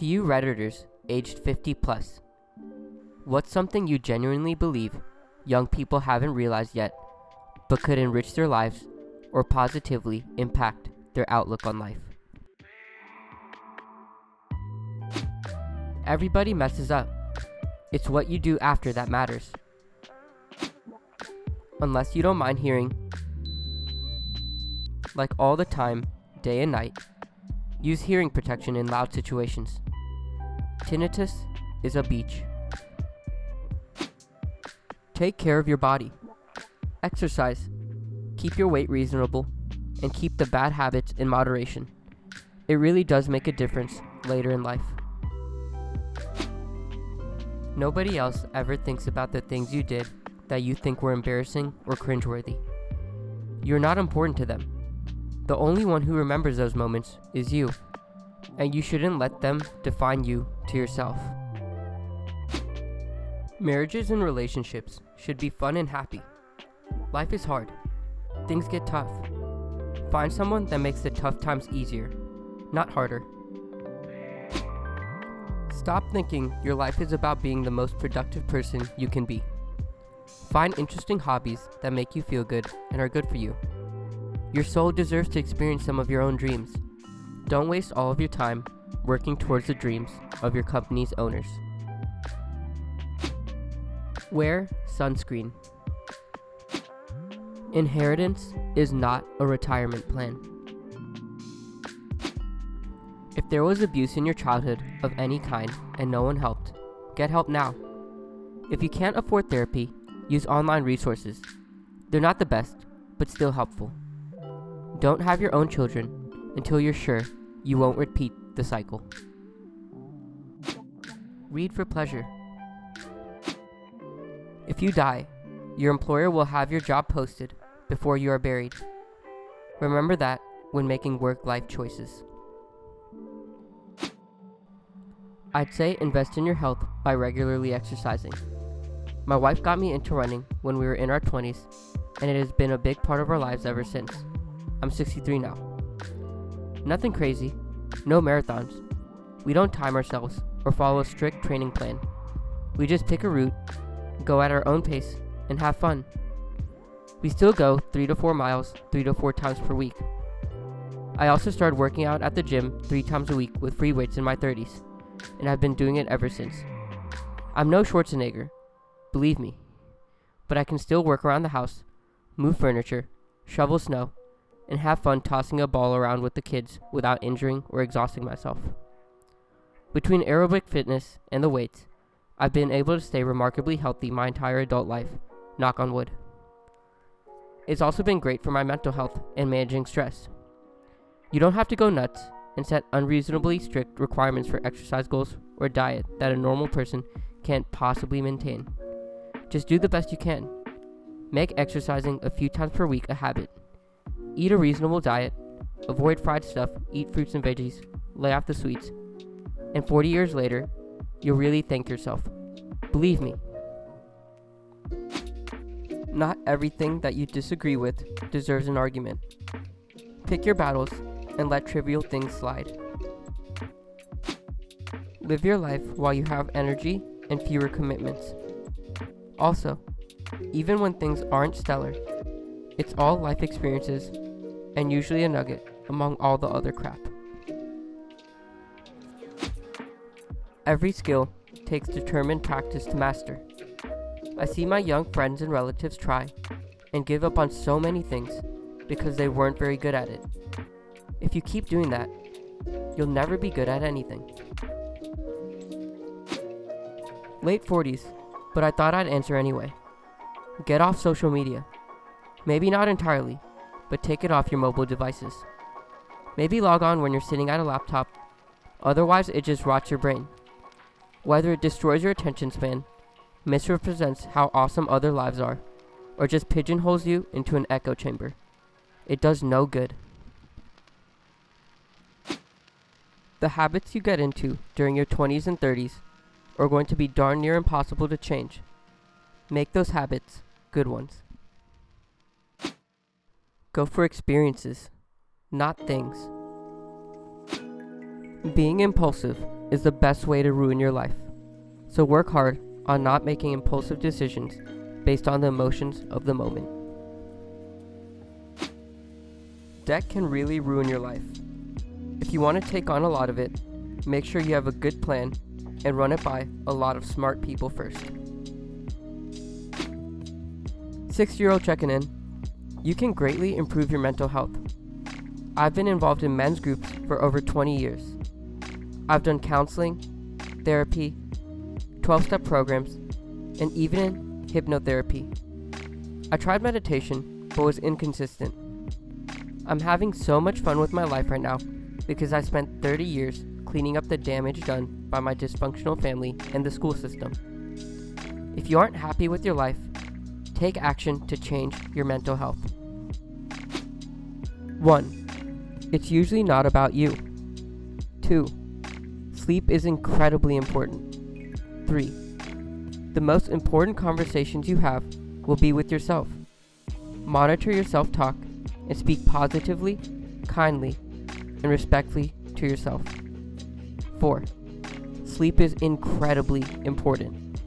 To you Redditors aged 50 plus, what's something you genuinely believe young people haven't realized yet, but could enrich their lives or positively impact their outlook on life? Everybody messes up. It's what you do after that matters. Unless you don't mind hearing, like all the time, day and night, use hearing protection in loud situations. Tinnitus is a beach. Take care of your body. Exercise. Keep your weight reasonable, and keep the bad habits in moderation. It really does make a difference later in life. Nobody else ever thinks about the things you did that you think were embarrassing or cringeworthy. You're not important to them. The only one who remembers those moments is you, and you shouldn't let them define you to yourself. Marriages and relationships should be fun and happy. Life is hard. Things get tough. Find someone that makes the tough times easier, not harder. Stop thinking your life is about being the most productive person you can be. Find interesting hobbies that make you feel good and are good for you. Your soul deserves to experience some of your own dreams. Don't waste all of your time working towards the dreams of your company's owners. Wear sunscreen. Inheritance is not a retirement plan. If there was abuse in your childhood of any kind and no one helped, get help now. If you can't afford therapy, use online resources. They're not the best, but still helpful. Don't have your own children until you're sure you won't repeat the cycle. Read for pleasure. If you die, your employer will have your job posted before you are buried. Remember that when making work-life choices. I'd say invest in your health by regularly exercising. My wife got me into running when we were in our 20s, and it has been a big part of our lives ever since. I'm 63 now. Nothing crazy, no marathons. We don't time ourselves or follow a strict training plan. We just pick a route, go at our own pace, and have fun. We still go 3 to 4 miles 3 to 4 times per week. I also started working out at the gym 3 times a week with free weights in my 30s, and I've been doing it ever since. I'm no Schwarzenegger, believe me, but I can still work around the house, move furniture, shovel snow, and have fun tossing a ball around with the kids without injuring or exhausting myself. Between aerobic fitness and the weights, I've been able to stay remarkably healthy my entire adult life, knock on wood. It's also been great for my mental health and managing stress. You don't have to go nuts and set unreasonably strict requirements for exercise goals or diet that a normal person can't possibly maintain. Just do the best you can. Make exercising a few times per week a habit. Eat a reasonable diet, avoid fried stuff, eat fruits and veggies, lay off the sweets, and 40 years later, you'll really thank yourself. Believe me. Not everything that you disagree with deserves an argument. Pick your battles and let trivial things slide. Live your life while you have energy and fewer commitments. Also, even when things aren't stellar, it's all life experiences and usually a nugget among all the other crap. Every skill takes determined practice to master. I see my young friends and relatives try and give up on so many things because they weren't very good at it. If you keep doing that, you'll never be good at anything. Late 40s, but I thought I'd answer anyway. Get off social media. Maybe not entirely, but take it off your mobile devices. Maybe log on when you're sitting at a laptop, otherwise it just rots your brain. Whether it destroys your attention span, misrepresents how awesome other lives are, or just pigeonholes you into an echo chamber, it does no good. The habits you get into during your 20s and 30s are going to be darn near impossible to change. Make those habits good ones. Go for experiences, not things. Being impulsive is the best way to ruin your life. So work hard on not making impulsive decisions based on the emotions of the moment. Debt can really ruin your life. If you want to take on a lot of it, make sure you have a good plan and run it by a lot of smart people first. 6-year-old checking in. You can greatly improve your mental health. I've been involved in men's groups for over 20 years. I've done counseling, therapy, 12-step programs, and even hypnotherapy. I tried meditation, but was inconsistent. I'm having so much fun with my life right now because I spent 30 years cleaning up the damage done by my dysfunctional family and the school system. If you aren't happy with your life, take action to change your mental health. 1. It's usually not about you. 2. Sleep is incredibly important. 3. The most important conversations you have will be with yourself. Monitor your self-talk and speak positively, kindly, and respectfully to yourself. 4. Sleep is incredibly important.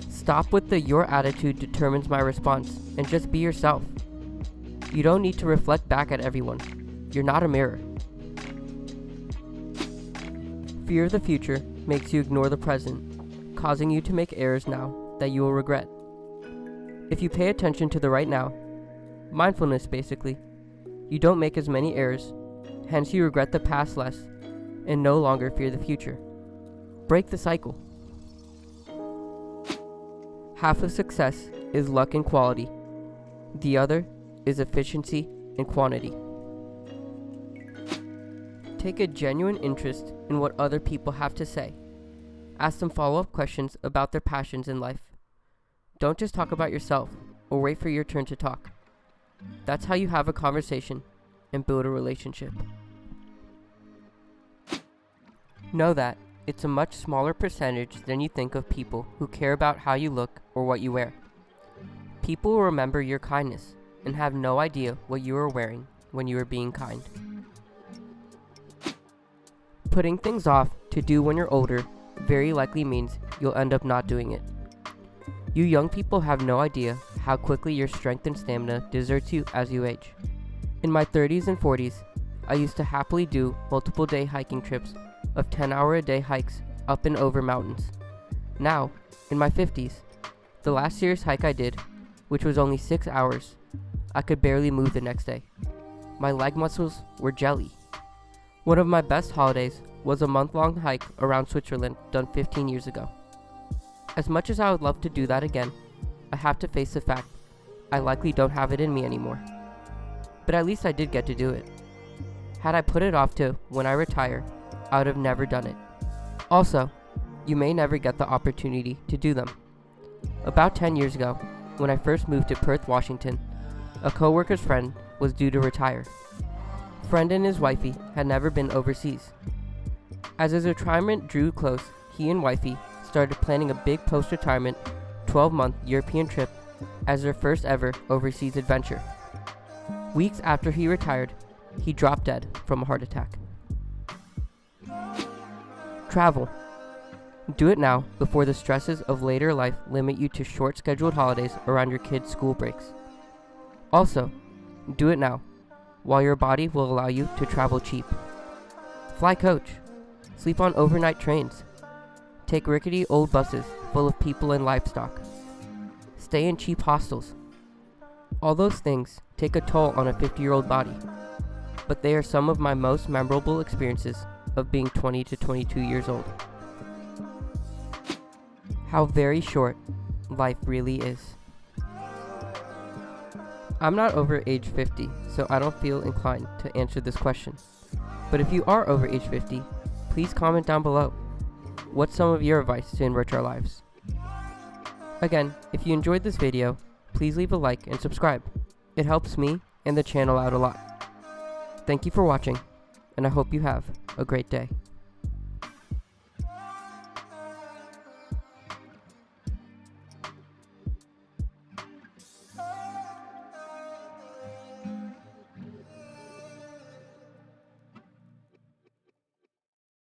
Stop with the "your attitude determines my response" and just be yourself. You don't need to reflect back at everyone. You're not a mirror. Fear of the future makes you ignore the present, causing you to make errors now that you will regret. If you pay attention to the right now, mindfulness basically, you don't make as many errors, hence you regret the past less and no longer fear the future. Break the cycle. Half of success is luck and quality. The other is efficiency and quantity. Take a genuine interest in what other people have to say. Ask them follow-up questions about their passions in life. Don't just talk about yourself or wait for your turn to talk. That's how you have a conversation and build a relationship. Know that it's a much smaller percentage than you think of people who care about how you look or what you wear. People will remember your kindness and have no idea what you were wearing when you were being kind. Putting things off to do when you're older very likely means you'll end up not doing it. You young people have no idea how quickly your strength and stamina deserts you as you age. In my 30s and 40s, I used to happily do multiple day hiking trips of 10-hour-a-day hikes up and over mountains. Now, in my 50s, the last serious hike I did, which was only 6 hours, I could barely move the next day. My leg muscles were jelly. One of my best holidays was a month-long hike around Switzerland done 15 years ago. As much as I would love to do that again, I have to face the fact I likely don't have it in me anymore. But at least I did get to do it. Had I put it off to when I retire, I would have never done it. Also, you may never get the opportunity to do them. About 10 years ago, when I first moved to Perth, Washington, a coworker's friend was due to retire. Friend and his wifey had never been overseas. As his retirement drew close, he and wifey started planning a big post-retirement 12-month European trip as their first ever overseas adventure. Weeks after he retired, he dropped dead from a heart attack. Travel. Do it now before the stresses of later life limit you to short scheduled holidays around your kids' school breaks. Also, do it now while your body will allow you to travel cheap. Fly coach. Sleep on overnight trains. Take rickety old buses full of people and livestock. Stay in cheap hostels. All those things take a toll on a 50-year-old body, but they are some of my most memorable experiences of being 20 to 22 years old. How very short life really is. I'm not over age 50, so I don't feel inclined to answer this question. But if you are over age 50, please comment down below. What's some of your advice to enrich our lives? Again, if you enjoyed this video, please leave a like and subscribe. It helps me and the channel out a lot. Thank you for watching, and I hope you have a great day.